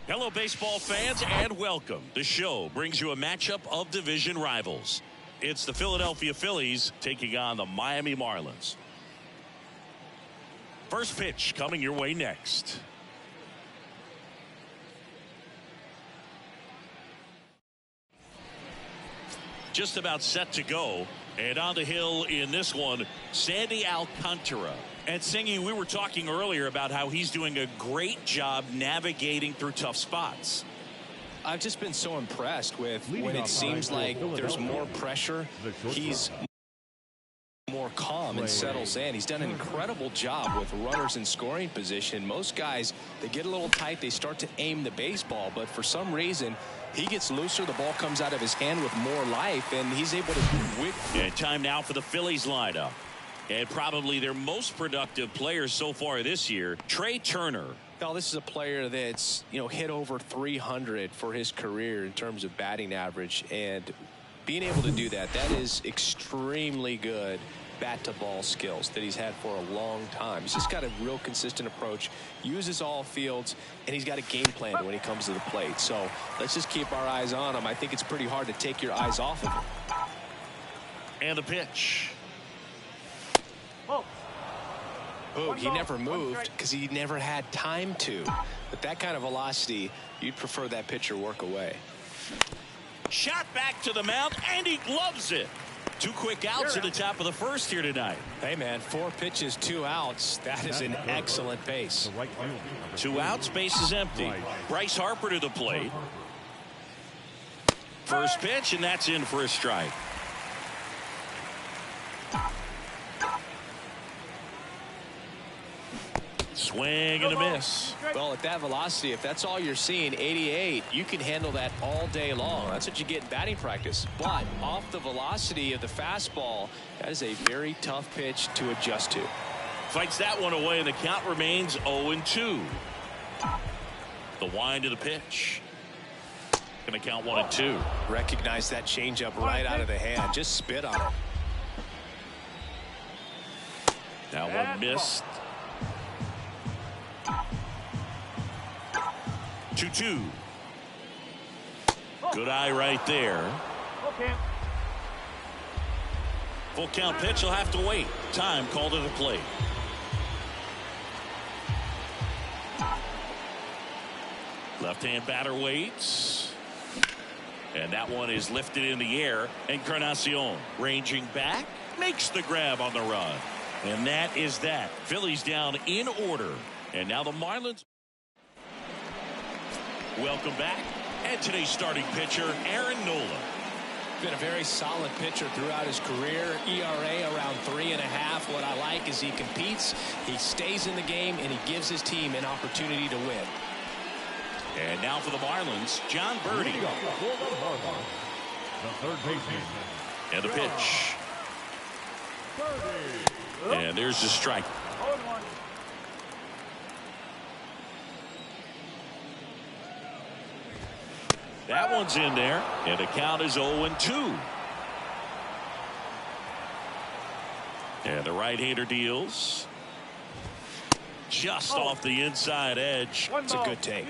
Hello, baseball fans, and welcome. The show brings you a matchup of division rivals. It's the Philadelphia Phillies taking on the Miami Marlins. First pitch coming your way next. Just about set to go. And on the hill in this one, Sandy Alcantara. And Singy, we were talking earlier about how he's doing a great job navigating through tough spots. I've just been so impressed with when it seems like there's more pressure, he's more calm and settles in. He's done an incredible job with runners in scoring position. Most guys, they get a little tight, they start to aim the baseball, but for some reason, he gets looser, the ball comes out of his hand with more life, and he's able to whip. And time now for the Phillies lineup. And probably their most productive player so far this year, Trey Turner. Now, this is a player that's, hit over 300 for his career in terms of batting average, and being able to do that is extremely good bat-to-ball skills that he's had for a long time. He's just got a real consistent approach, uses all fields, and he's got a game plan when he comes to the plate. So let's just keep our eyes on him. I think it's pretty hard to take your eyes off of him. And the pitch. Oh, he never moved because he never had time to. But that kind of velocity, you'd prefer that pitcher work away. Shot back to the mound, and he gloves it. 2 quick outs at the top of the first here tonight. Hey, man, 4 pitches, 2 outs. That is an excellent pace. 2 outs, base is empty. Bryce Harper to the plate. First pitch, and that's in for a strike. Swing and a miss. Well, at that velocity, if that's all you're seeing, 88, you can handle that all day long. That's what you get in batting practice. But off the velocity of the fastball, that is a very tough pitch to adjust to. Fights that one away, and the count remains 0-2. The wind of the pitch. Going to count 1-2. Recognize that changeup right out of the hand. Just spit on it. That one missed. 2-2. Good eye right there. Full count pitch will have to wait. Time called to the plate. Left-hand batter waits. And that one is lifted in the air. Encarnacion ranging back. Makes the grab on the run. And that is that. Phillies down in order. And now the Marlins. Welcome back. And today's starting pitcher, Aaron Nola. Been a very solid pitcher throughout his career. ERA around 3.5. What I like is he competes, he stays in the game, and he gives his team an opportunity to win. And now for the Marlins, John Birdie. The third baseman. And the pitch. And there's the strike. That one's in there, and the count is 0-2. And the right-hander deals. Just off the inside edge. It's a good take.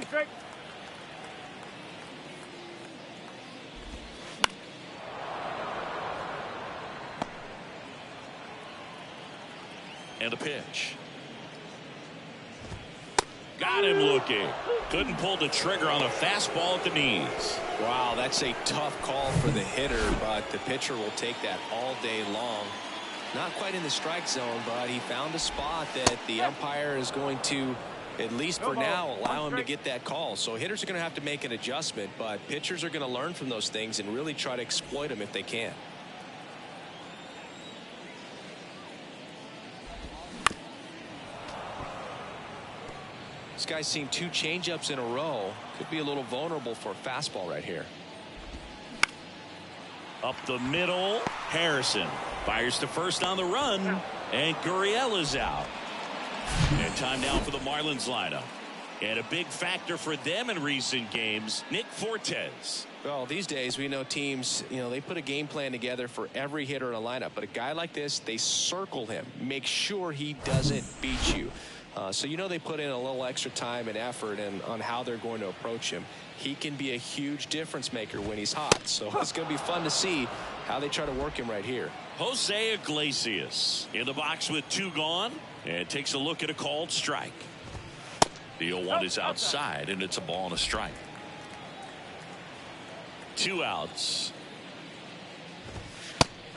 And the pitch. Got him looking. Couldn't pull the trigger on the fastball at the knees. Wow, that's a tough call for the hitter, but the pitcher will take that all day long. Not quite in the strike zone, but he found a spot that the umpire is going to, at least for now, allow him to get that call. So hitters are going to have to make an adjustment, but pitchers are going to learn from those things and really try to exploit them if they can. This guy's seen 2 changeups in a row. Could be a little vulnerable for a fastball right here. Up the middle, Harrison fires to first on the run, and Gurriel is out. And time now for the Marlins lineup. And a big factor for them in recent games, Nick Fortes. Well, these days we know teams, they put a game plan together for every hitter in a lineup. But a guy like this, they circle him, make sure he doesn't beat you. So they put in a little extra time and effort on how they're going to approach him. He can be a huge difference maker when he's hot. So it's going to be fun to see how they try to work him right here. Jose Iglesias in the box with 2 gone, and takes a look at a called strike. The 0-1 is outside, and it's a ball and a strike. 2 outs.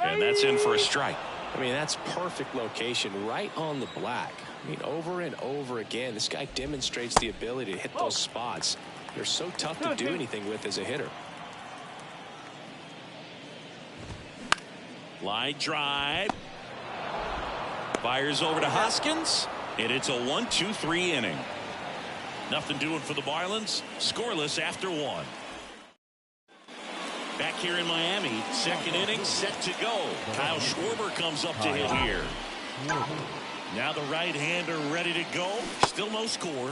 And that's in for a strike. I mean, that's perfect location right on the black. I mean, over and over again, this guy demonstrates the ability to hit those spots. They're so tough to do anything with as a hitter. Line drive. Fires over to Hoskins, and it's a 1-2-3 inning. Nothing doing for the Marlins. Scoreless after 1. Back here in Miami, second inning set to go. Kyle Schwarber comes up to hit here. Now the right-hander ready to go. Still no score.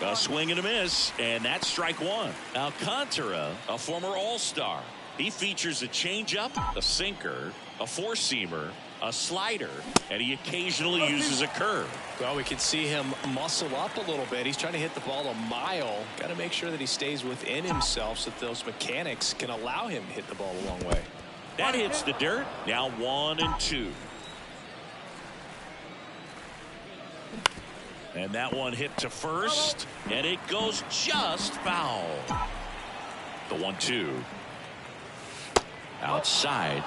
A swing and a miss, and that's strike 1. Alcantara, a former All-Star. He features a changeup, a sinker, a four-seamer, a slider, and he occasionally uses a curve. Well, we can see him muscle up a little bit. He's trying to hit the ball a mile. Got to make sure that he stays within himself so that those mechanics can allow him to hit the ball a long way. That hits the dirt. Now 1-2. And that one hit to first, and it goes just foul. The 1-2. Outside.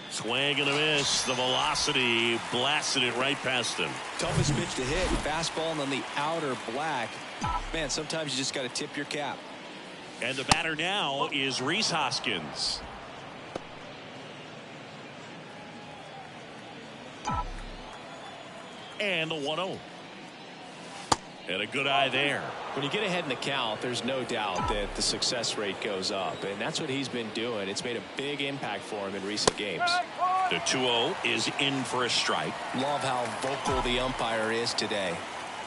Swing and a miss. The velocity blasted it right past him. Toughest pitch to hit. Fastball on the outer black. Man, sometimes you just got to tip your cap. And the batter now is Rhys Hoskins. And the 1-0. And a good eye there. When you get ahead in the count, there's no doubt that the success rate goes up, and that's what he's been doing. It's made a big impact for him in recent games. The 2-0 is in for a strike. Love how vocal the umpire is today.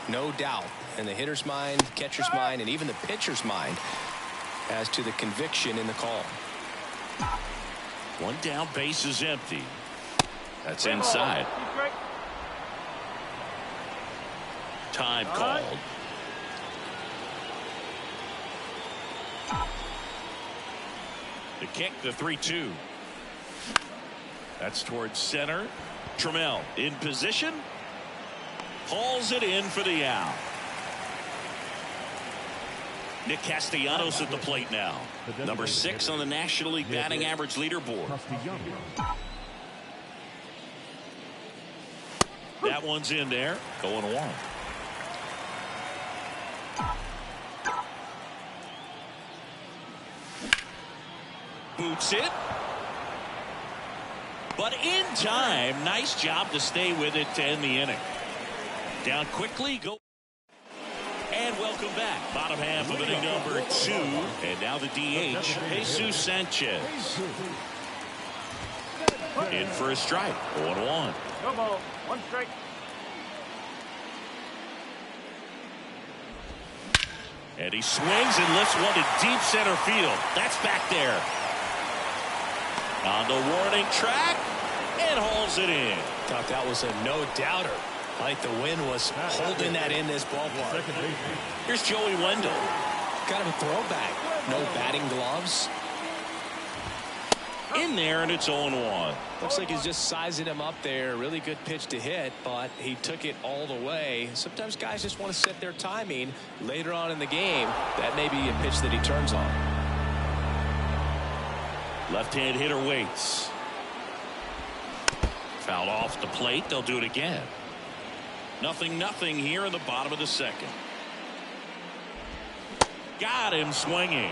No doubt in the hitter's mind, catcher's mind, and even the pitcher's mind as to the conviction in the call. One down, base is empty. That's inside. Time called. The kick, the 3-2. That's towards center. Trammell in position. Hauls it in for the out. Nick Castellanos at the plate now. Number 6 on the National League batting average leaderboard. That one's in there. 0-1. Boots it. But in time, nice job to stay with it to end the inning. Down quickly, go. And welcome back. Bottom half of inning number 2. And now the DH, Jesus Sanchez. In for a strike. 0-1. No ball. 1 strike. And he swings and lifts one to deep center field. That's back there. On the warning track, and hauls it in. Thought that was a no-doubter. Like the wind was holding that in this ballpark. Here's Joey Wendell. Kind of a throwback. No batting gloves. In there, and it's 0-1. Looks like he's just sizing him up there. Really good pitch to hit, but he took it all the way. Sometimes guys just want to set their timing later on in the game. That may be a pitch that he turns on. Left-hand hitter waits. Fouled off the plate. They'll do it again. 0-0 here in the bottom of the second. Got him swinging.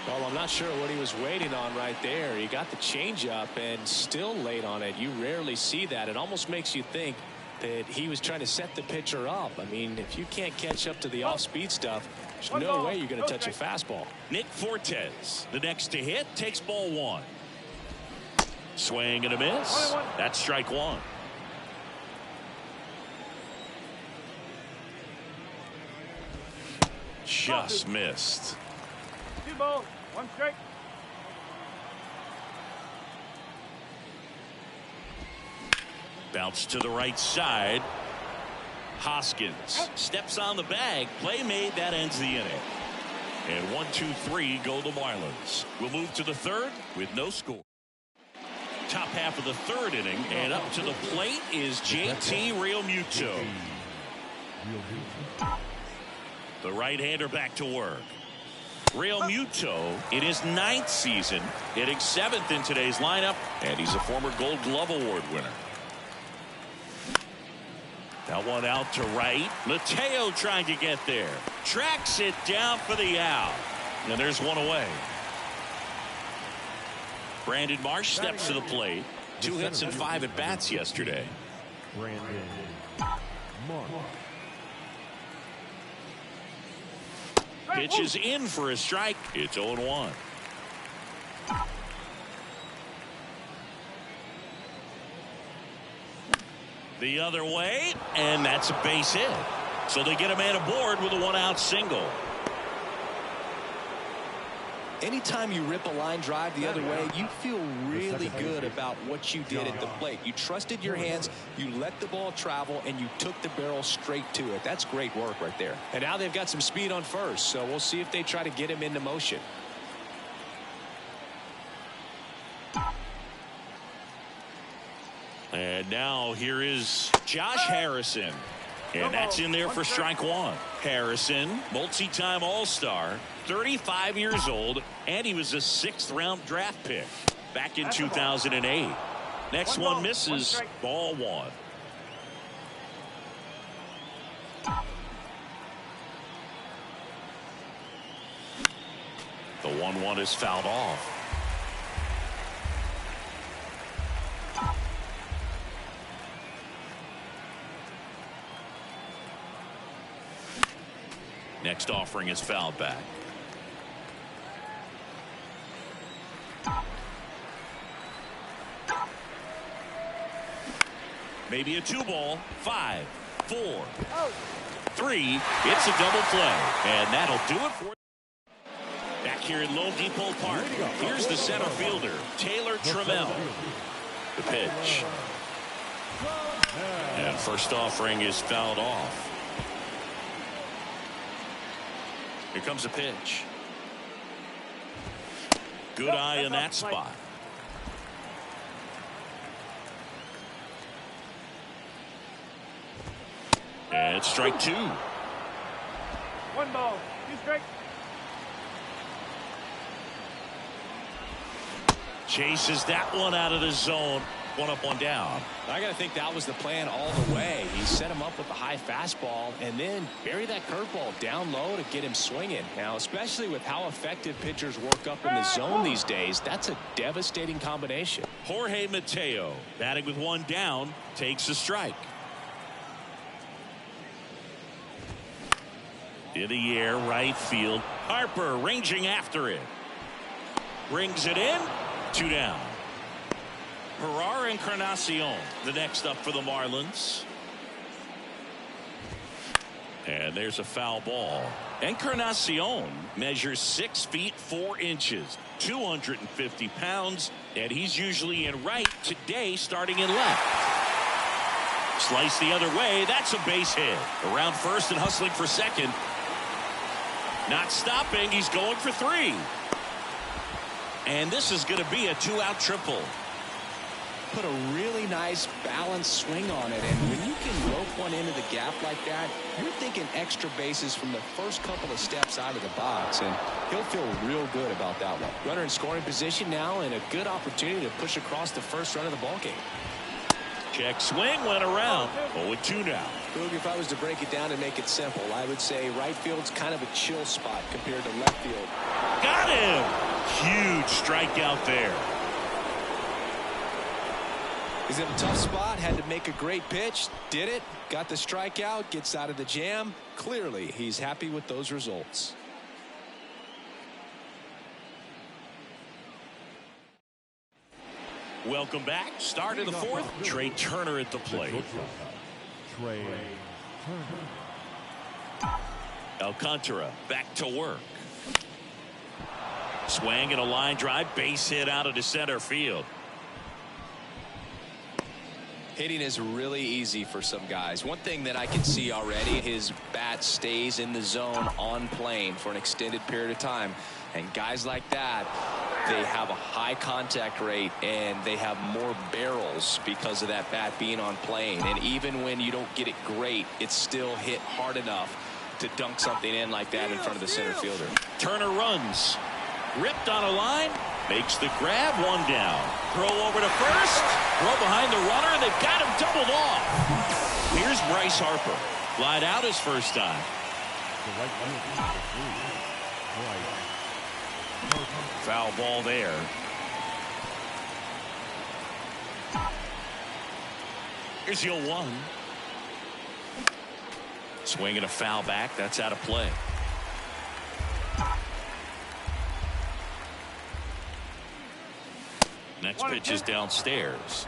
Well, I'm not sure what he was waiting on right there. He got the changeup and still late on it. You rarely see that. It almost makes you think that he was trying to set the pitcher up. I mean, if you can't catch up to the off-speed stuff, there's no way you're going to touch a fastball. Nick Fortes, the next to hit, takes ball 1. Swing and a miss. That's strike 1. Just missed. 2 balls. 1 strike. Bounce to the right side. Hoskins steps on the bag. Play made. That ends the inning. And 1-2-3 go the Marlins. We'll move to the third with no score. Top half of the third inning, and up to the plate is JT Realmuto. The right-hander back to work. Realmuto in his 9th season, hitting 7th in today's lineup, and he's a former Gold Glove Award winner. That one out to right. Mateo trying to get there. Tracks it down for the out. And there's one away. Brandon Marsh steps to the plate. 2 hits and 5 at-bats yesterday. Brandon Marsh. Pitch is in for a strike. It's 0-1. The other way, and that's a base hit. So they get a man aboard with a 1-out single. Anytime you rip a line drive the other way, you feel really good about what you did at the plate. You trusted your hands, you let the ball travel, and you took the barrel straight to it. That's great work right there. And now they've got some speed on first, so we'll see if they try to get him into motion. And now here is Josh Harrison. And that's in there for strike one. Harrison, multi-time All-Star, 35 years old, and he was a 6th-round draft pick back in 2008. Next one misses, ball one. The 1-1 is fouled off. Next offering is fouled back. Maybe a 2-ball. 5, 4, 3. It's a double play, and that'll do it for. Back here in Lone Depot Park, here's the center fielder, Taylor Trammell. The pitch. And first offering is fouled off. Here comes a pitch. Good eye in that spot. And it's strike 2. 1 ball, 2 strikes. Chases that one out of the zone. 1 up, 1 down. I got to think that was the plan all the way. He set him up with the high fastball and then bury that curveball down low to get him swinging. Now, especially with how effective pitchers work up in the zone these days, that's a devastating combination. Jorge Mateo, batting with 1 down, takes a strike. In the air, right field. Harper ranging after it. Brings it in. 2 down. Encarnacion, the next up for the Marlins. And there's a foul ball. Encarnacion measures 6 feet 4 inches, 250 pounds, and he's usually in right, today starting in left. Slice the other way. That's a base hit. Around first and hustling for second. Not stopping. He's going for 3. And this is going to be a 2-out triple. Put a really nice balanced swing on it, and when you can rope one into the gap like that, you're thinking extra bases from the first couple of steps out of the box, and he'll feel real good about that one. Runner in scoring position now, and a good opportunity to push across the first run of the ballgame. Check swing, went around. 0-2 now. Boog, if I was to break it down and make it simple, I would say right field's kind of a chill spot compared to left field. Got him! Huge strikeout there. He's in a tough spot, had to make a great pitch, did it, got the strikeout, gets out of the jam. Clearly, he's happy with those results. Welcome back. Start of the 4th. Trey Turner at the plate. Trey Turner. Alcantara back to work. Swing and a line drive, base hit out into center field. Hitting is really easy for some guys. One thing that I can see already, his bat stays in the zone on plane for an extended period of time. And guys like that, they have a high contact rate and they have more barrels because of that bat being on plane. And even when you don't get it great, it's still hit hard enough to dunk something in like that in front of the center fielder. Turner runs. Ripped on a line. Makes the grab. 1 down. Throw over to first. Throw behind the runner. And they've got him doubled off. Here's Bryce Harper. Flied out his first time. Foul ball there. Here's the 0-1. Swing and a foul back. That's out of play. Next pitch is downstairs.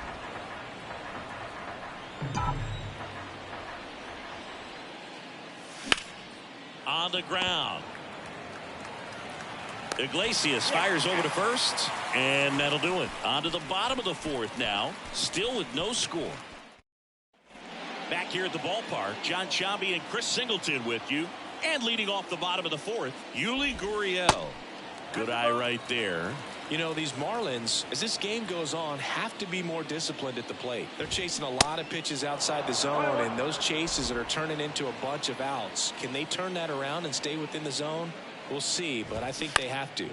On the ground. Iglesias fires over to first, and that'll do it. On to the bottom of the 4th now, still with no score. Back here at the ballpark, John Sciambi and Chris Singleton with you. And leading off the bottom of the 4th, Yuli Gurriel. Good eye right there. You know, these Marlins, as this game goes on, have to be more disciplined at the plate. They're chasing a lot of pitches outside the zone, and those chases that are turning into a bunch of outs. Can they turn that around and stay within the zone? We'll see, but I think they have to.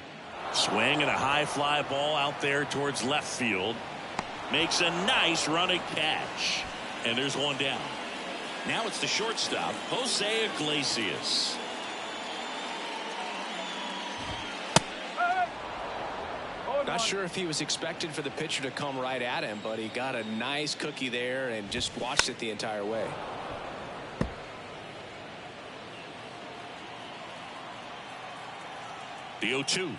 Swing and a high fly ball out there towards left field. Makes a nice running catch. And there's one down. Now it's the shortstop, Jose Iglesias. Not sure if he was expecting for the pitcher to come right at him, but he got a nice cookie there and just watched it the entire way. The 0-2.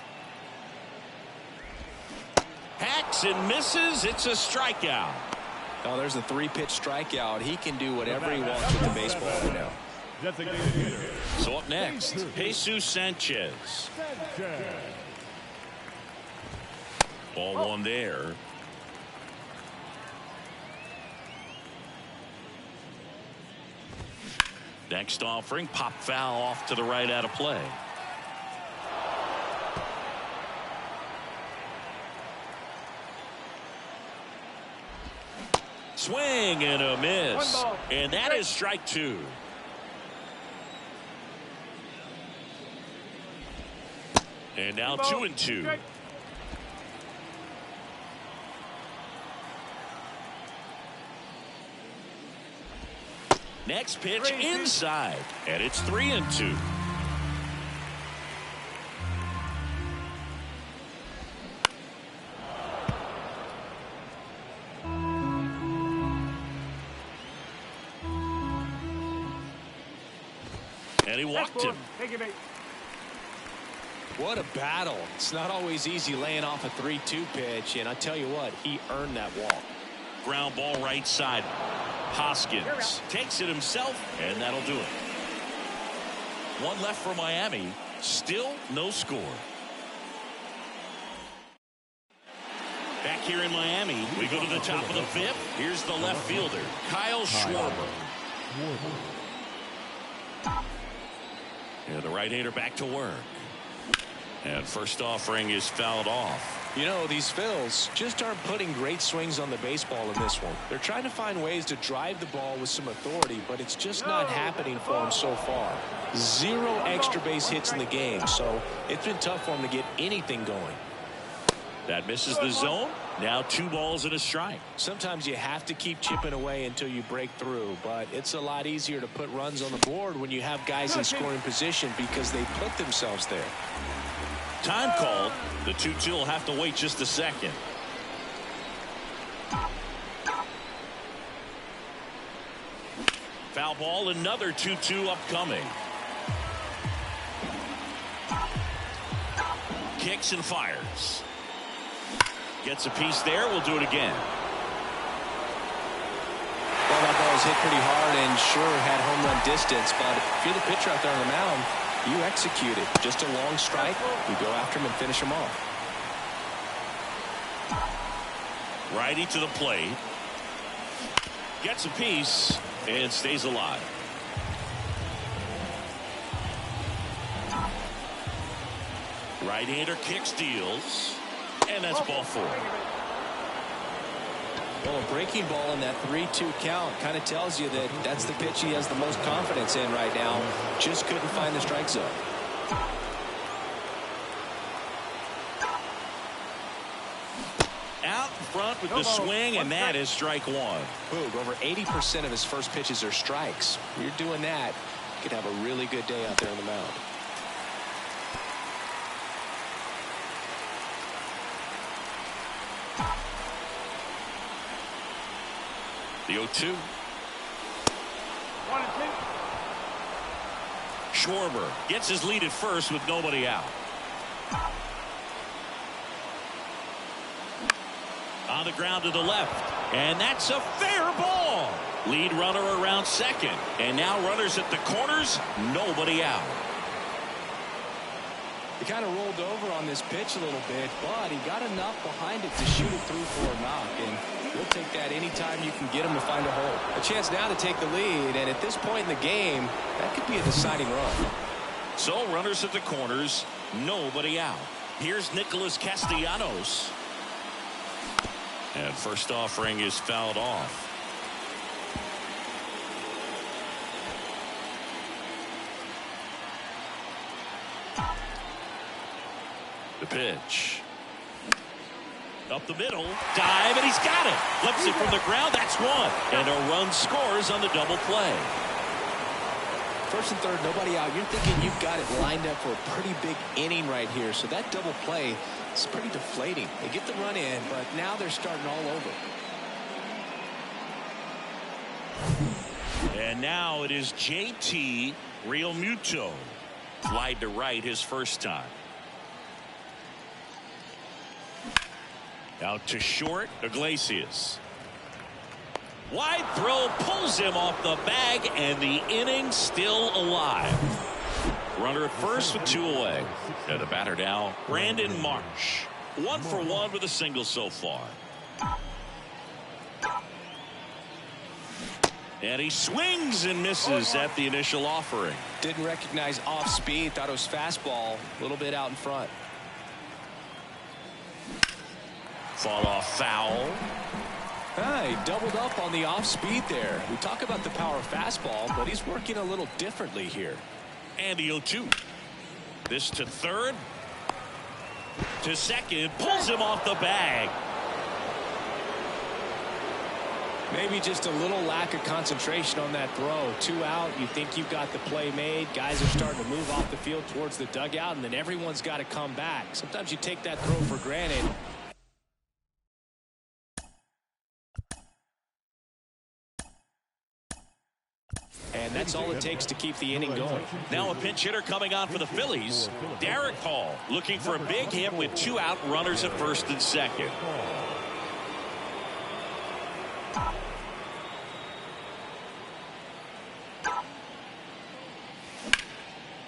Hacks and misses. It's a strikeout. Oh, there's a 3-pitch strikeout. He can do whatever he wants with the baseball right now. So up next, Jesus Sanchez. Ball one there. Next offering, pop foul off to the right out of play. Swing and a miss. And that is strike two. And now 2-2. Next pitch inside, and it's 3-2. And he walked him. What a battle. It's not always easy laying off a 3-2 pitch, and I tell you what, he earned that walk. Ground ball right side. Hoskins takes it himself, and that'll do it. One left for Miami. Still no score. Back here in Miami, we go to the top of the fifth. Here's the left fielder, Kyle Schwarber. And the right-hander back to work. And first offering is fouled off. You know, these Phils just aren't putting great swings on the baseball in this one. They're trying to find ways to drive the ball with some authority, but it's just not happening for them so far. 0 extra base hits in the game, so it's been tough for them to get anything going. That misses the zone. Now 2 balls and a strike. Sometimes you have to keep chipping away until you break through, but it's a lot easier to put runs on the board when you have guys in scoring position because they put themselves there. Time called. The 2-2 will have to wait just a second. Foul ball, another 2-2 upcoming. Kicks and fires. Gets a piece there. We'll do it again. Well, that ball was hit pretty hard and sure had home run distance, but if you're the pitcher out there on the mound, you execute it. Just a long strike. You go after him and finish him off. Righty to the plate. Gets a piece and stays alive. Right-hander kicks, deals, and that's ball 4. Well, a breaking ball in that 3-2 count kind of tells you that that's the pitch he has the most confidence in right now. Just couldn't find the strike zone. Out in front with the swing, and that is strike 1. Boog, over 80% of his first pitches are strikes. When you're doing that, you could have a really good day out there on the mound. The 0-2. 1-2. Schwarber gets his lead at first with nobody out. On the ground to the left, and that's a fair ball. Lead runner around second, and now runners at the corners, nobody out. He kind of rolled over on this pitch a little bit, but he got enough behind it to shoot it through for a knock, and we'll take that anytime you can get him to find a hole. A chance now to take the lead, and at this point in the game, that could be a deciding run. So runners at the corners, nobody out. Here's Nicholas Castellanos. And first offering is fouled off. The pitch. Up the middle. Dive, and he's got it. Flips it from the ground. That's one. And a run scores on the double play. First and third, nobody out. You're thinking you've got it lined up for a pretty big inning right here. So that double play is pretty deflating. They get the run in, but now they're starting all over. And now it is JT Realmuto. Flied to right his first time. Out to short, Iglesias. Wide throw pulls him off the bag, and the inning still alive. Runner at first with 2 away. And the batter now, Brandon Marsh. 1 for 1 with a single so far. And he swings and misses at the initial offering. Didn't recognize off speed, thought it was fastball, a little bit out in front. Fall off foul. He doubled up on the off speed there. We talk about the power fastball, but he's working a little differently here. And the 0-2. This to third. To second. Pulls him off the bag. Maybe just a little lack of concentration on that throw. 2 out. You think you've got the play made. Guys are starting to move off the field towards the dugout, and then everyone's got to come back. Sometimes you take that throw for granted. And that's all it takes to keep the inning going. Now a pinch hitter coming on for the Phillies. Derek Hall looking for a big hit with 2 out, runners at first and second.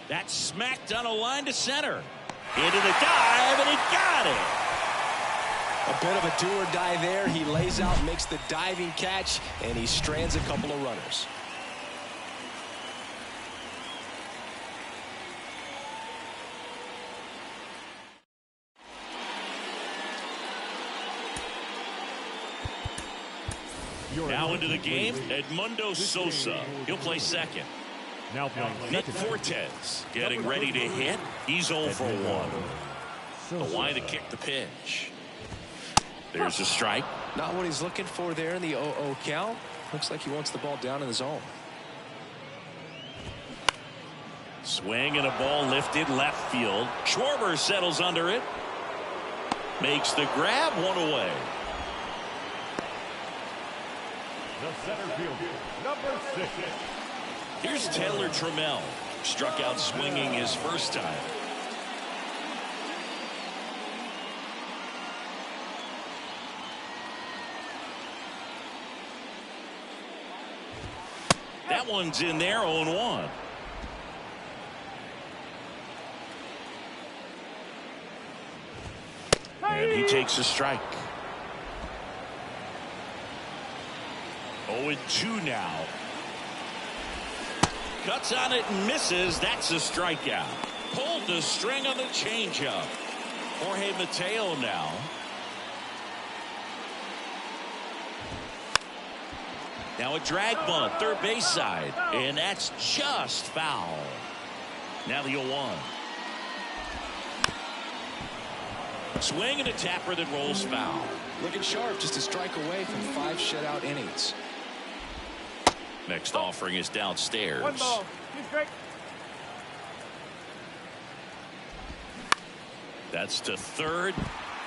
That's smacked on a line to center. Into the dive, and he got it. A bit of a do or die there. He lays out, makes the diving catch, and he strands a couple of runners. Now into the game, Edmundo Sosa. He'll play second. Now Nick Fortes getting ready to hit. He's 0 for 1. The line to kick the pitch. There's a strike. Not what he's looking for there in the 0-0 count. Looks like he wants the ball down in the zone. Swing and a ball lifted left field. Schwarber settles under it. Makes the grab, 1 away. The center fielder, number 6. Here's Taylor Trammell. Struck out swinging his first time. That one's in there, 0-1. And he takes a strike. 0-2 now. Cuts on it and misses. That's a strikeout. Pulled the string on the changeup. Jorge Mateo now. Now a drag bunt, third base side. And that's just foul. Now the 0-1. Swing and a tapper that rolls foul. Looking sharp, just a strike away from 5 shutout innings. Next offering is downstairs. 1 ball. 2 strike. That's to third.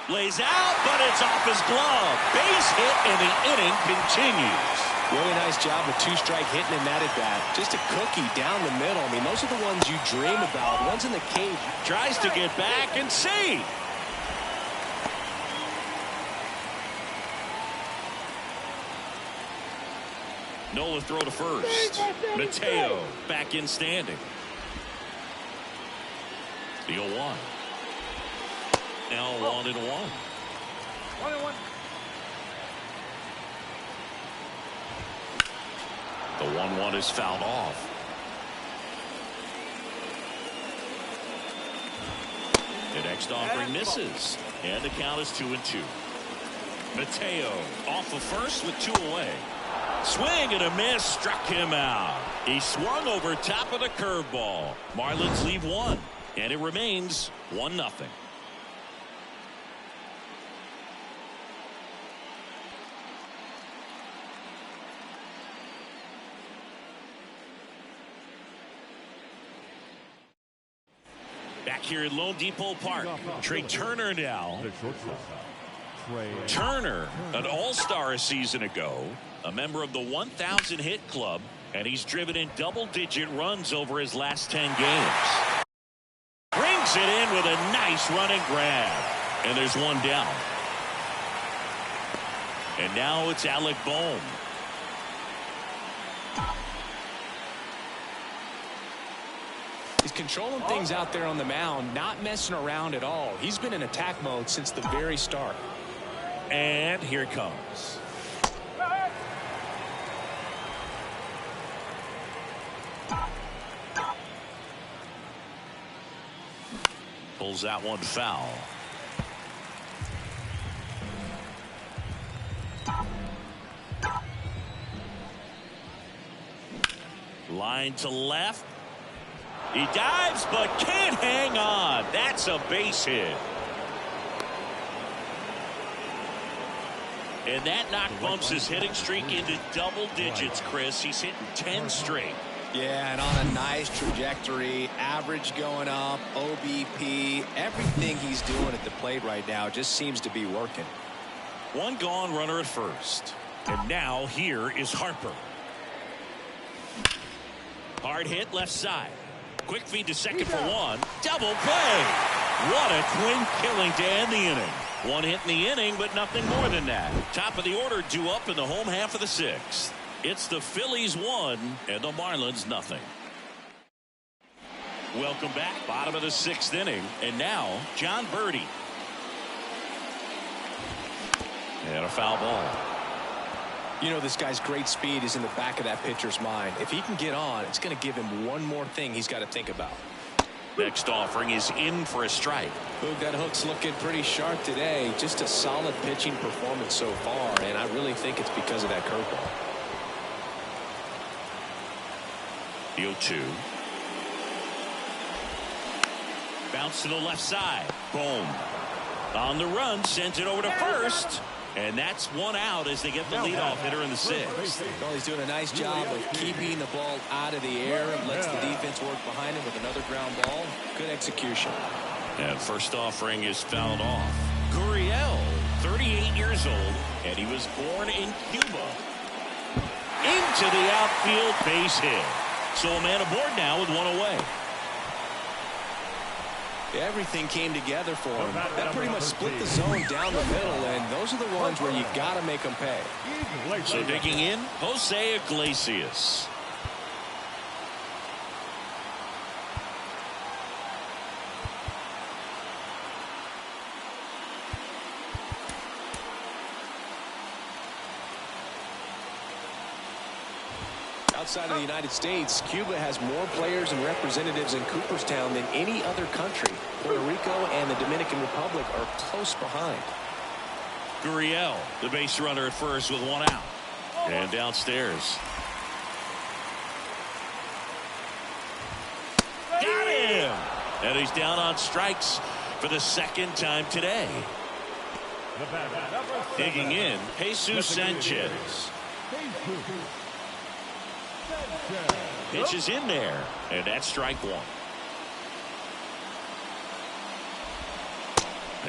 Lays out, but it's off his glove. Base hit, and the inning continues. Really nice job with 2-strike hitting in that at bat. Just a cookie down the middle. I mean, those are the ones you dream about. One's in the cage. Tries to get back and see. Nola throw to first. Mateo back in standing. The 0-1. Now 1-1. 1-1. The 1-1 is fouled off. And Next offering misses. And the count is 2-2. Mateo off of first with 2 away. Swing and a miss, struck him out. He swung over top of the curveball. Marlins leave 1, and it remains 1-0. Back here at Lone Depot Park, Trey Turner now. Turner, an all-star a season ago, a member of the 1,000 hit club, and he's driven in double-digit runs over his last 10 games. Brings it in with a nice running grab, and there's 1 down. And now it's Alec Bohm. He's controlling things out there on the mound, not messing around at all. He's been in attack mode since the very start. And here it comes. Pulls that one foul. Line to left. He dives but can't hang on. That's a base hit. And that knock bumps his hitting streak into double digits, Chris. He's hitting 10 straight. Yeah, and on a nice trajectory, average going up, OBP, everything he's doing at the plate right now just seems to be working. 1 gone, runner at first. And now here is Harper. Hard hit left side. Quick feed to second for 1. Double play. What a twin killing to end the inning. 1 hit in the inning, but nothing more than that. Top of the order due up in the home half of the 6th. It's the Phillies 1 and the Marlins nothing. Welcome back. Bottom of the 6th inning. And now John Birdie. And a foul ball. You know, this guy's great speed is in the back of that pitcher's mind. If he can get on, it's going to give him one more thing he's got to think about. Next offering is in for a strike. Boog, that hook's looking pretty sharp today. Just a solid pitching performance so far, and I really think it's because of that curveball. The 0-2. Bounce to the left side. Boom. On the run, sends it over to first. And that's 1 out as they get the leadoff hitter in the 6th. Well, he's doing a nice job of keeping the ball out of the air and lets the defense work behind him with another ground ball. Good execution. And first offering is fouled off. Gurriel, 38 years old, and he was born in Cuba. Into the outfield, base hit. So a man aboard now with 1 away. Everything came together for him. That pretty much split the zone down the middle, and those are the ones where you got to make them pay. So digging in, Jose Iglesias. Outside of the United States, Cuba has more players and representatives in Cooperstown than any other country. Puerto Rico and the Dominican Republic are close behind. Gurriel, the base runner at first with 1 out. And downstairs. Got him! And he's down on strikes for the 2nd time today. Digging in, Jesus Sanchez. Pitch is in there, and that's strike 1.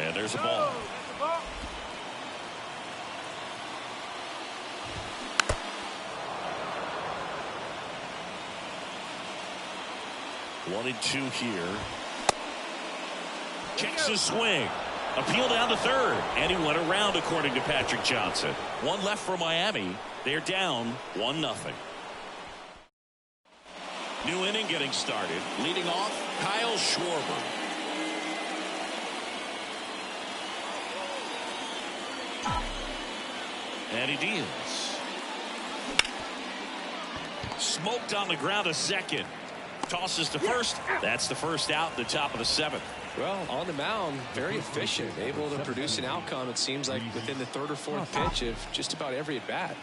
And there's a ball. One and 2 here. Checks his swing. Appeal down to third, and he went around according to Patrick Johnson. 1 left for Miami. They're down 1-0. New inning getting started. Leading off, Kyle Schwarber. And he deals. Smoked on the ground to second. Tosses to first. That's the first out in the top of the 7th. Well, on the mound, very efficient, able to produce an outcome, it seems like, within the third or fourth pitch of just about every at-bat.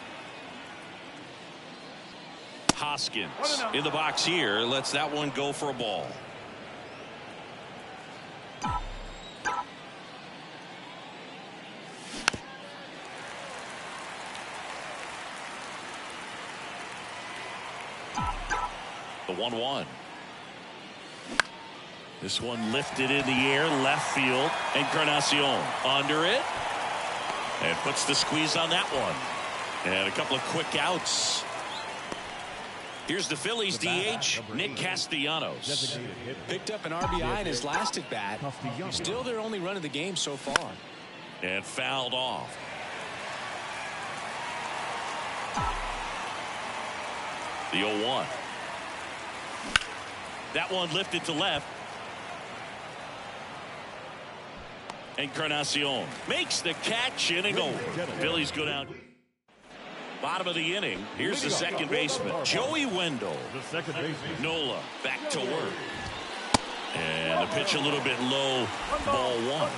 Hoskins in the box here lets that one go for a ball. The 1-1. This one lifted in the air, left field, Encarnacion under it, and puts the squeeze on that one. And a couple of quick outs. Here's the Phillies DH, Nick Castellanos. Picked up an RBI in his last at bat. Still their only run of the game so far. And fouled off. The 0-1. That one lifted to left. Encarnacion makes the catch, in and go. Phillies go down. Bottom of the inning. Here's the second baseman, Joey Wendell. Nola back to work. And the pitch a little bit low. Ball one.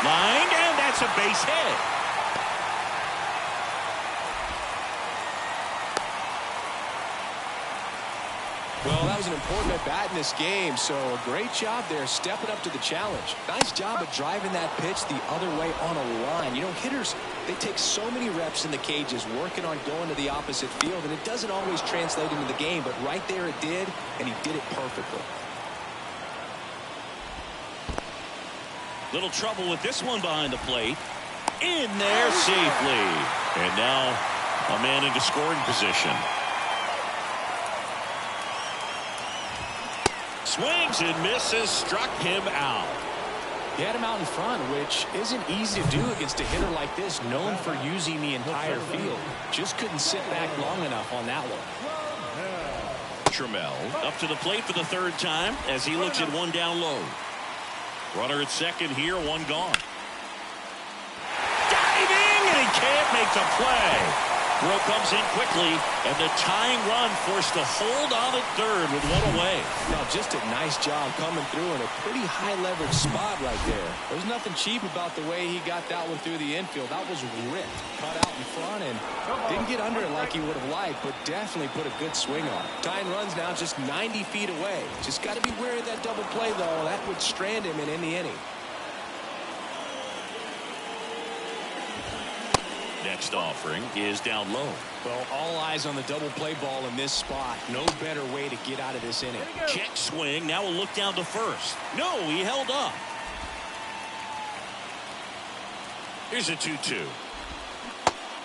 Line, and that's a base hit. Well, that was an important at-bat in this game, so a great job there stepping up to the challenge. Nice job of driving that pitch the other way on a line. You know, hitters, they take so many reps in the cages working on going to the opposite field, and it doesn't always translate into the game, but right there it did, and he did it perfectly. Little trouble with this one behind the plate. In there safely. And now a man into scoring position. Swings and misses, struck him out. He had him out in front, which isn't easy to do against a hitter like this, known for using the entire field. Just couldn't sit back long enough on that one. Trammell up to the plate for the third time as he looks at one down low. Runner at second here, one gone. Diving, and he can't make the play. Throw comes in quickly, and the tying run forced to hold on at third with one away. Now, just a nice job coming through in a pretty high leverage spot right there. There's nothing cheap about the way he got that one through the infield. That was ripped, cut out in front, and didn't get under it like he would have liked, but definitely put a good swing on it. Tying runs now just 90 feet away. Just got to be wary of that double play, though. That would strand him in the inning. Next offering is down low. Well, all eyes on the double play ball in this spot. No better way to get out of this inning. Check swing. Now we'll look down to first. No, he held up. Here's a 2-2.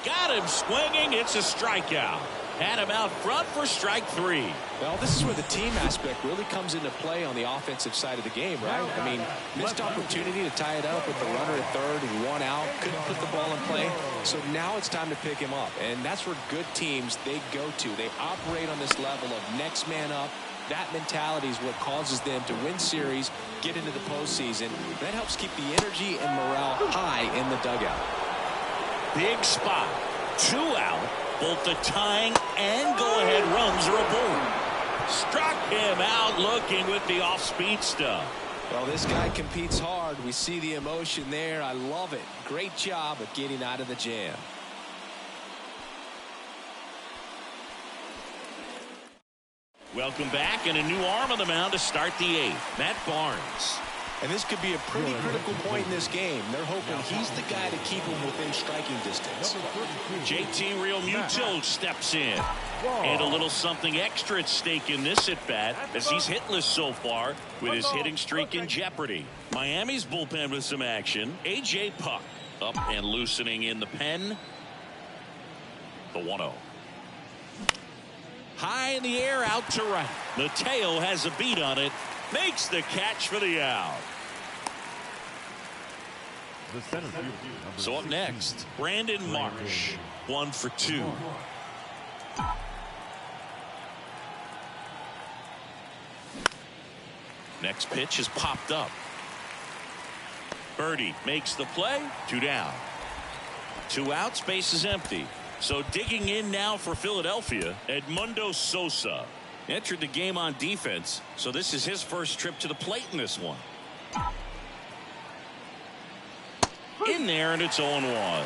Got him swinging. It's a strikeout. Had him out front for strike three. Well, this is where the team aspect really comes into play on the offensive side of the game, right? I mean, missed opportunity to tie it up with the runner at third, one out, couldn't put the ball in play. So now it's time to pick him up, and that's where good teams, they go to. They operate on this level of next man up. That mentality is what causes them to win series, get into the postseason. That helps keep the energy and morale high in the dugout. Big spot. 2 out. Both the tying and go-ahead runs are aboard. Struck him out looking with the off-speed stuff. Well, this guy competes hard. We see the emotion there. I love it. Great job of getting out of the jam. Welcome back, and a new arm on the mound to start the 8th. Matt Barnes. And this could be a pretty critical point in this game. They're hoping he's the guy to keep him within striking distance. JT Realmuto steps in. And a little something extra at stake in this at-bat as he's hitless so far with his hitting streak in jeopardy. Miami's bullpen with some action. A.J. Puck up and loosening in the pen. The 1-0. High in the air, out to right. Mateo has a beat on it. Makes the catch for the out. So up next, Brandon Marsh, 1 for 2. Next pitch is popped up. Birdie makes the play. 2 down. 2 outs, base is empty. So digging in now for Philadelphia, Edmundo Sosa entered the game on defense, so this is his first trip to the plate in this one. In there, and it's 0-1.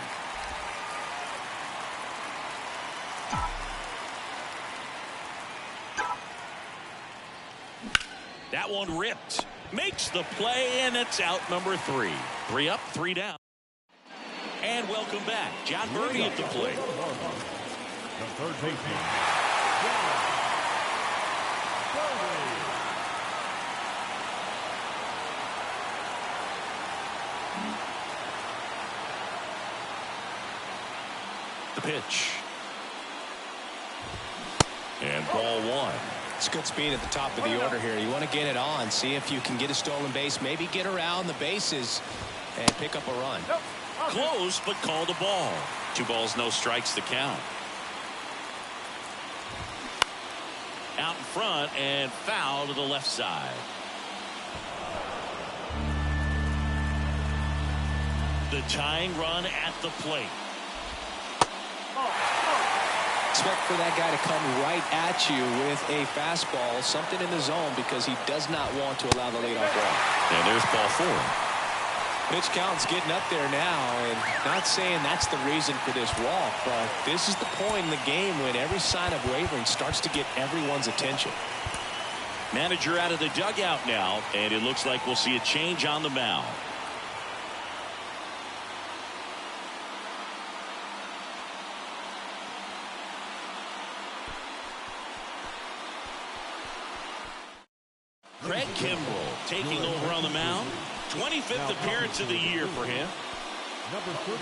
That one ripped. Makes the play, and it's out number 3. 3 up, 3 down. And welcome back. John Birdie at the plate. The third baseman. The pitch. And ball 1. It's good speed at the top of the order here. You want to get it on, see if you can get a stolen base, maybe get around the bases and pick up a run. Close, but called a ball. 2 balls, no strikes to count. Out in front and foul to the left side. The tying run at the plate. Expect for that guy to come right at you with a fastball, something in the zone, because he does not want to allow the leadoff walk. And there's ball 4. Pitch count's getting up there now, and not saying that's the reason for this walk, but this is the point in the game when every sign of wavering starts to get everyone's attention. Manager out of the dugout now, and it looks like we'll see a change on the mound. Craig Kimbrell taking over on the mound. 25th appearance of the year for him. Number 31,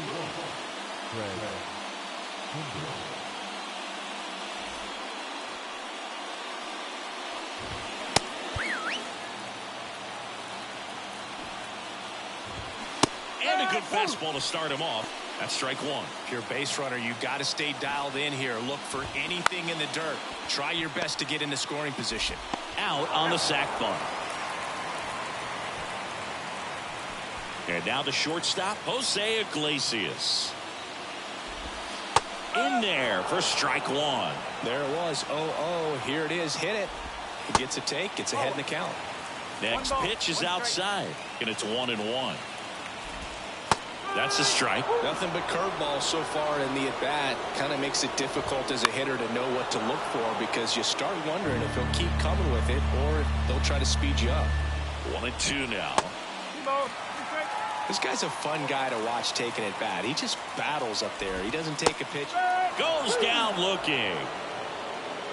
Craig Kimbrell. And a good fastball to start him off. That's strike 1. If you're a base runner, you've got to stay dialed in here. Look for anything in the dirt. Try your best to get into scoring position. Out on the sac bunt. And now the shortstop, Jose Iglesias. In there for strike 1. There it was. 0-0. Here it is. Hit it. He gets a take. Gets ahead in the count. Next pitch is outside, and it's 1-1. That's a strike. Nothing but curveballs so far in the at-bat. Kind of makes it difficult as a hitter to know what to look for, because you start wondering if he'll keep coming with it or if they'll try to speed you up. 1-2 now. This guy's a fun guy to watch taking at bat. He just battles up there. He doesn't take a pitch. Goes down looking.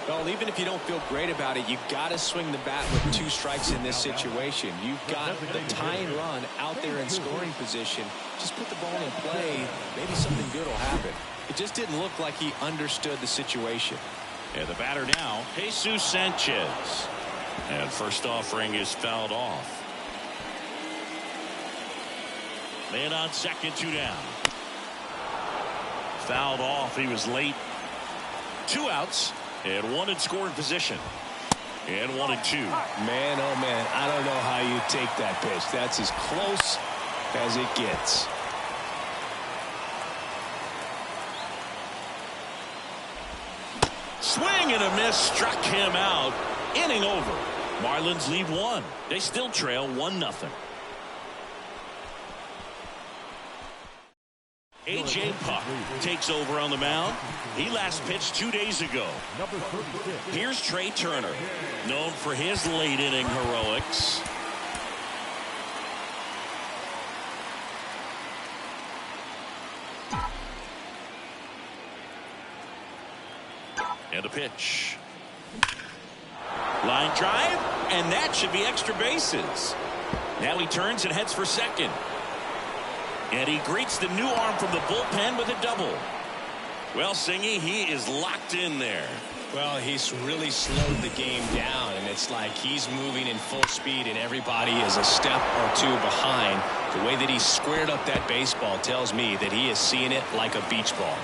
Well, even if you don't feel great about it, you've got to swing the bat with 2 strikes in this situation. You've got the tying run out there in scoring position. Just put the ball in play. Maybe something good will happen. It just didn't look like he understood the situation. And the batter now, Jesus Sanchez. And first offering is fouled off. Man on second, 2 down. Fouled off. He was late. 2 outs. And 1 in scoring position. And 1-2. Man, oh man, I don't know how you take that pitch. That's as close as it gets. Swing and a miss, struck him out. Inning over. Marlins lead 1. They still trail 1-0. A.J. Puck takes over on the mound. He last pitched 2 days ago. Number 36. Here's Trey Turner, known for his late inning heroics. And a pitch. Line drive, and that should be extra bases. Now he turns and heads for second. And he greets the new arm from the bullpen with a double. Well, Singy, he is locked in there. Well, he's really slowed the game down, and it's like he's moving in full speed, and everybody is a step or 2 behind. The way that he squared up that baseball tells me that he is seeing it like a beach ball.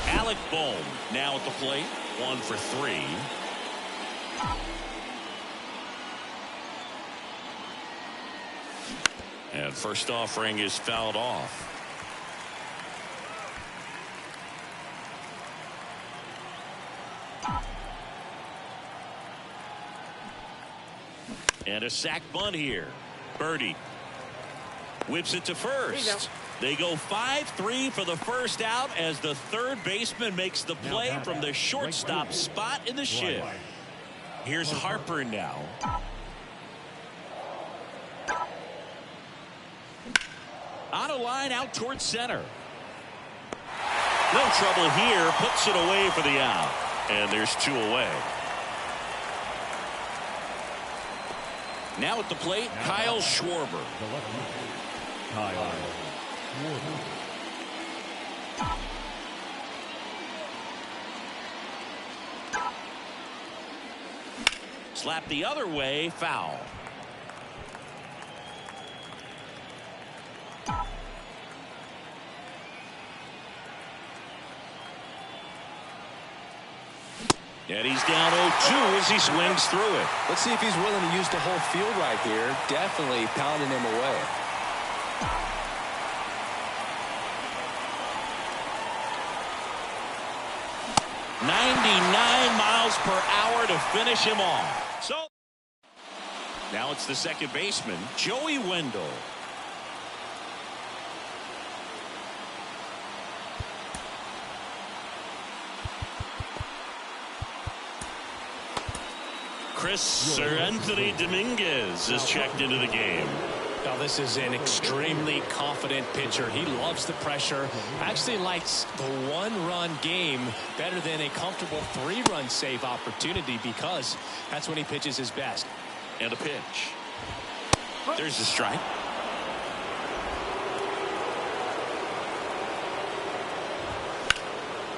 Alec Bohm now at the plate. 1 for 3. And first offering is fouled off. And a sac bunt here. Birdie whips it to first. They go 5-3 for the first out as the third baseman makes the play from the shortstop spot in the shift. Here's Harper now. On a line out towards center. No trouble here. Puts it away for the out. And there's 2 away. Now at the plate, Kyle Schwarber. Slap the other way, foul. And he's down 0-2 as he swings through it. Let's see if he's willing to use the whole field right here. Definitely pounding him away. .99 miles per hour to finish him off. So now it's the second baseman, Joey Wendell. Anthony Dominguez is checked into the game. Now this is an extremely confident pitcher. He loves the pressure. Actually likes the one-run game better than a comfortable 3-run save opportunity because that's when he pitches his best. And a pitch. There's the strike.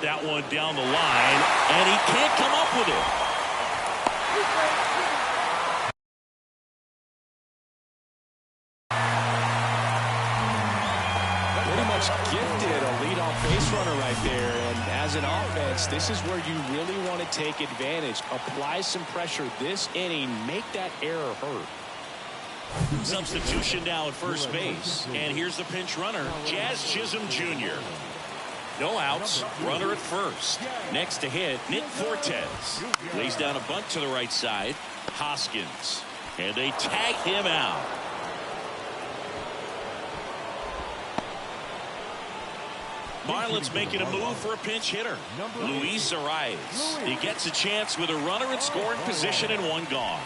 That one down the line, and he can't come up with it. Gifted a leadoff base runner right there, and as an offense, this is where you really want to take advantage. Apply some pressure this inning, make that error hurt. Substitution now at first base, and here's the pinch runner, Jazz Chisholm Jr. No outs, runner at first. Next to hit, Nick Fortes lays down a bunt to the right side. Hoskins, and they tag him out. Marlins making a move for a pinch hitter, Luis Arias. He gets a chance with a runner in scoring position and 1 gone.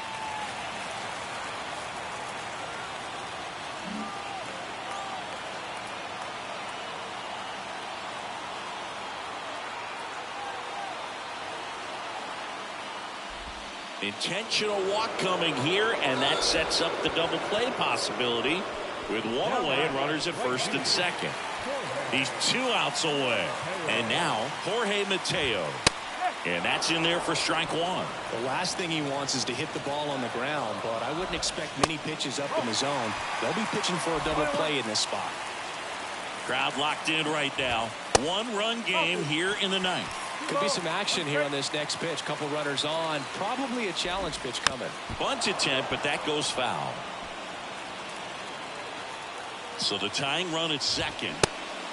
Intentional walk coming here, and that sets up the double play possibility with 1 away and runners at first and second. He's 2 outs away. And now Jorge Mateo. And that's in there for strike 1. The last thing he wants is to hit the ball on the ground, but I wouldn't expect many pitches up in the zone. They'll be pitching for a double play in this spot. Crowd locked in right now. 1-run game here in the 9th. Could be some action here on this next pitch. Couple runners on. Probably a challenge pitch coming. Bunt attempt, but that goes foul. So the tying run at second.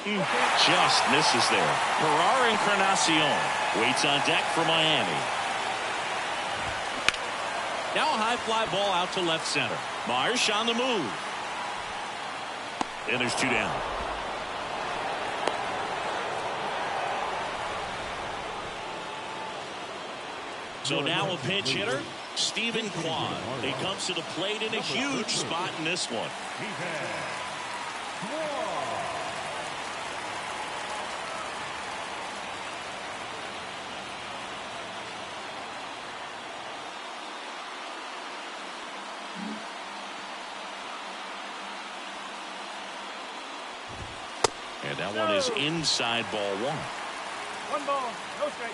Just misses there. Ferrar Encarnacion waits on deck for Miami. Now a high fly ball out to left center. Marsh on the move. And there's 2 down. So now a pinch hitter, Stephen Kwan. He comes to the plate in a huge spot in this one. And that one is inside ball 1. 1 ball, no strike.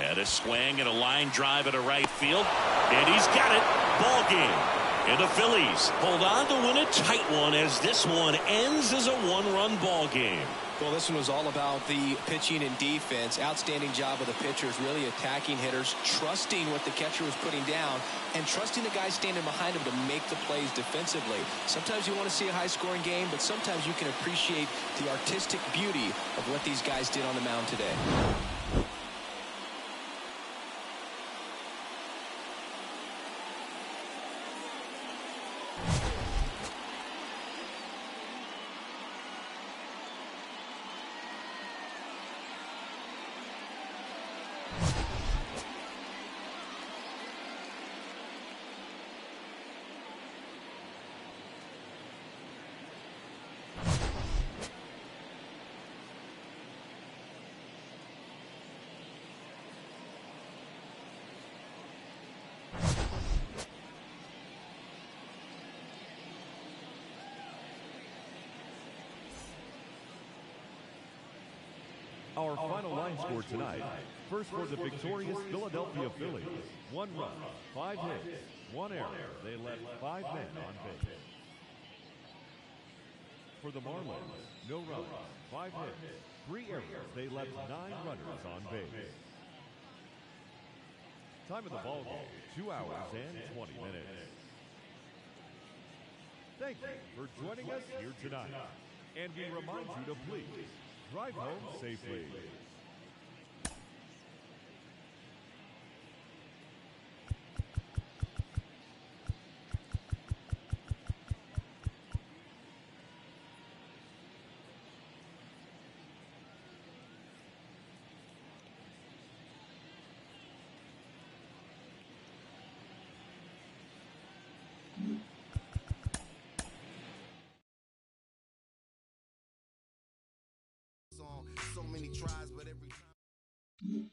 And a swing and a line drive at a right field. And he's got it. Ball game. And the Phillies hold on to win a tight one as this one ends as a one-run ball game. Well, this one was all about the pitching and defense. Outstanding job of the pitchers, really attacking hitters, trusting what the catcher was putting down, and trusting the guys standing behind him to make the plays defensively. Sometimes you want to see a high-scoring game, but sometimes you can appreciate the artistic beauty of what these guys did on the mound today. Our final line score tonight. First for the victorious Philadelphia Phillies. 1 run, 5 hits, 1 error. They left 5 men on base. For the Marlins, no runs, 5 hits, 3 errors. They left 9 runners on base. Time of the ball game, 2 hours and 20 minutes. Thank you for joining us here tonight. And we remind you to please drive home safely. So many tries, but every time.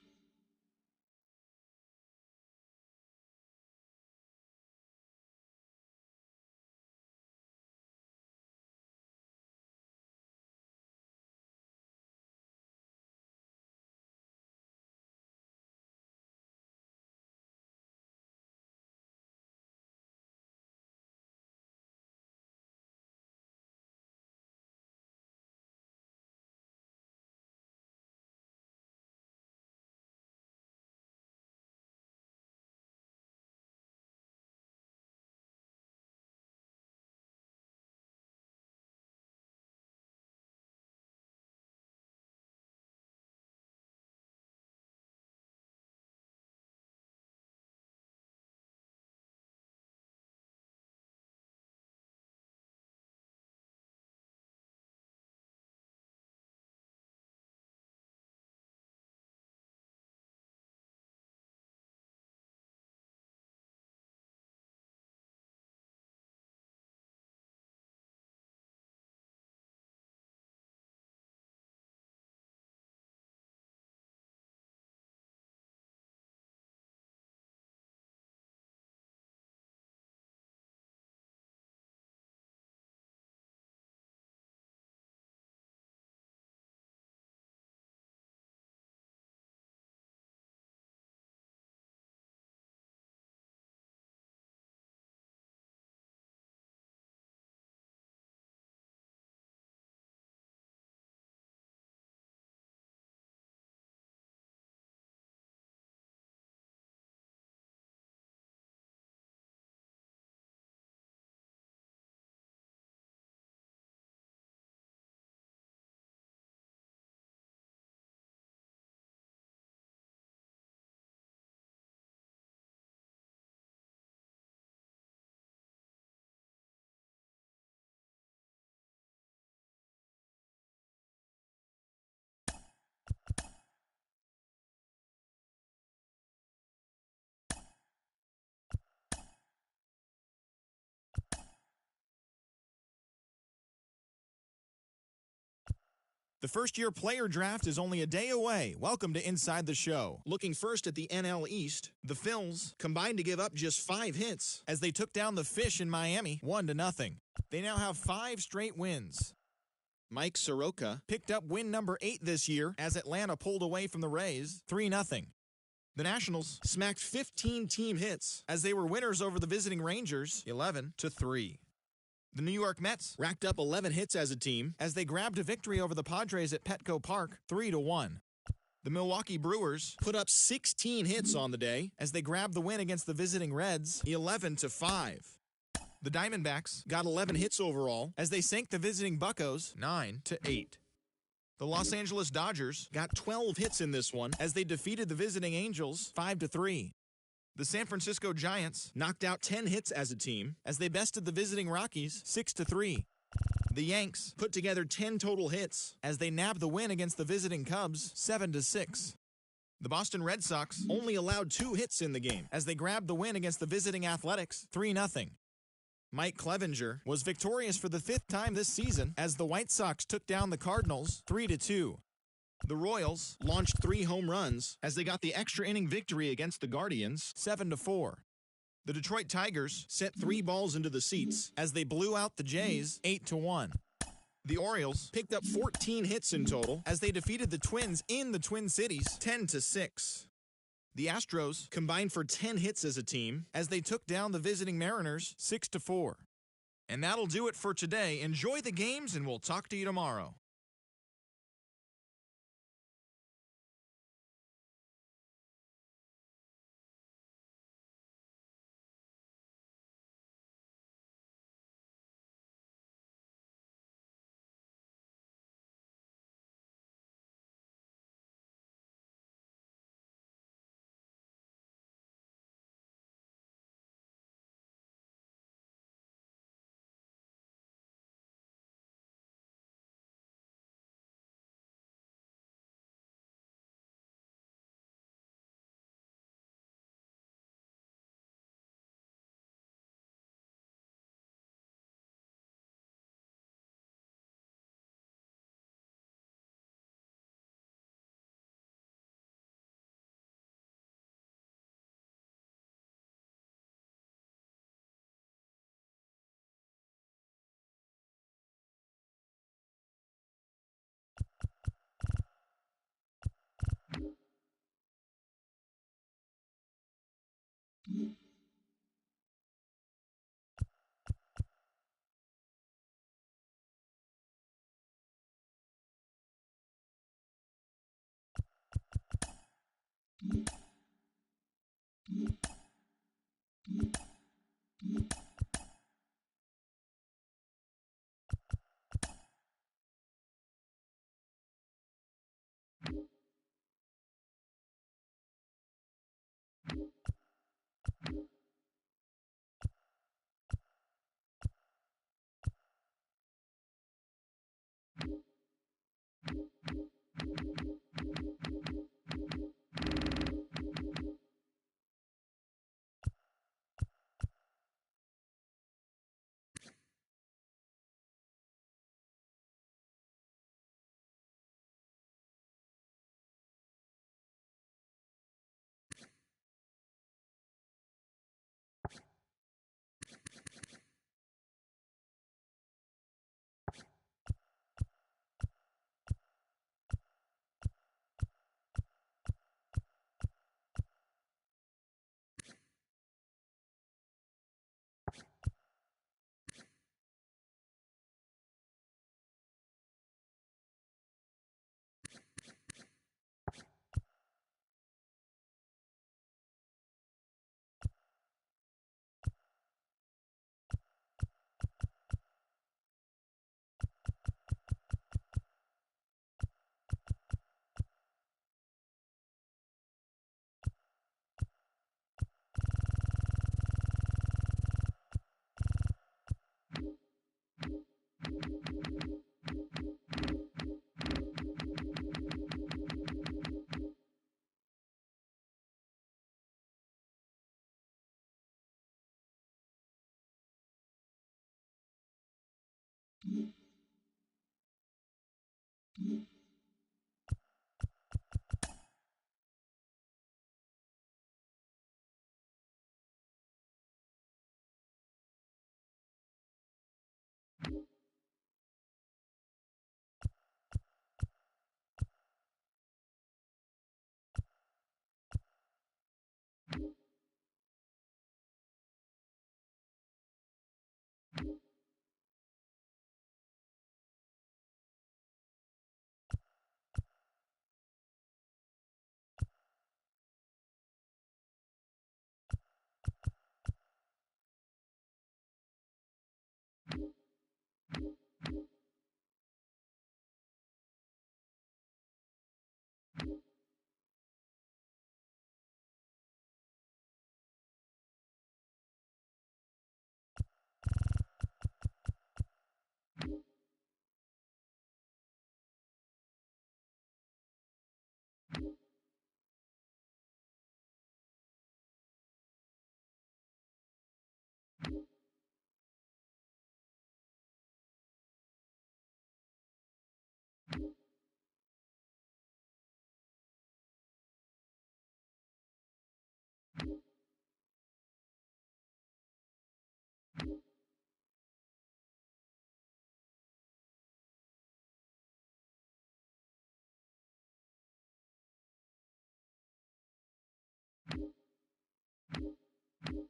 The first-year player draft is only a day away. Welcome to Inside the Show. Looking first at the NL East, the Phils combined to give up just 5 hits as they took down the Fish in Miami 1-0. They now have 5 straight wins. Mike Soroka picked up win number 8 this year as Atlanta pulled away from the Rays 3-0. The Nationals smacked 15 team hits as they were winners over the visiting Rangers 11-3. The New York Mets racked up 11 hits as a team as they grabbed a victory over the Padres at Petco Park 3-1. The Milwaukee Brewers put up 16 hits on the day as they grabbed the win against the visiting Reds 11-5. The Diamondbacks got 11 hits overall as they sank the visiting Buccos 9-8. The Los Angeles Dodgers got 12 hits in this one as they defeated the visiting Angels 5-3. The San Francisco Giants knocked out 10 hits as a team as they bested the visiting Rockies 6-3. The Yanks put together 10 total hits as they nabbed the win against the visiting Cubs 7-6. The Boston Red Sox only allowed 2 hits in the game as they grabbed the win against the visiting Athletics 3-0. Mike Clevenger was victorious for the 5th time this season as the White Sox took down the Cardinals 3-2. The Royals launched 3 home runs as they got the extra inning victory against the Guardians 7-4. The Detroit Tigers sent 3 balls into the seats as they blew out the Jays 8-1. The Orioles picked up 14 hits in total as they defeated the Twins in the Twin Cities 10-6. The Astros combined for 10 hits as a team as they took down the visiting Mariners 6-4. And that'll do it for today. Enjoy the games, and we'll talk to you tomorrow. Mm-hmm.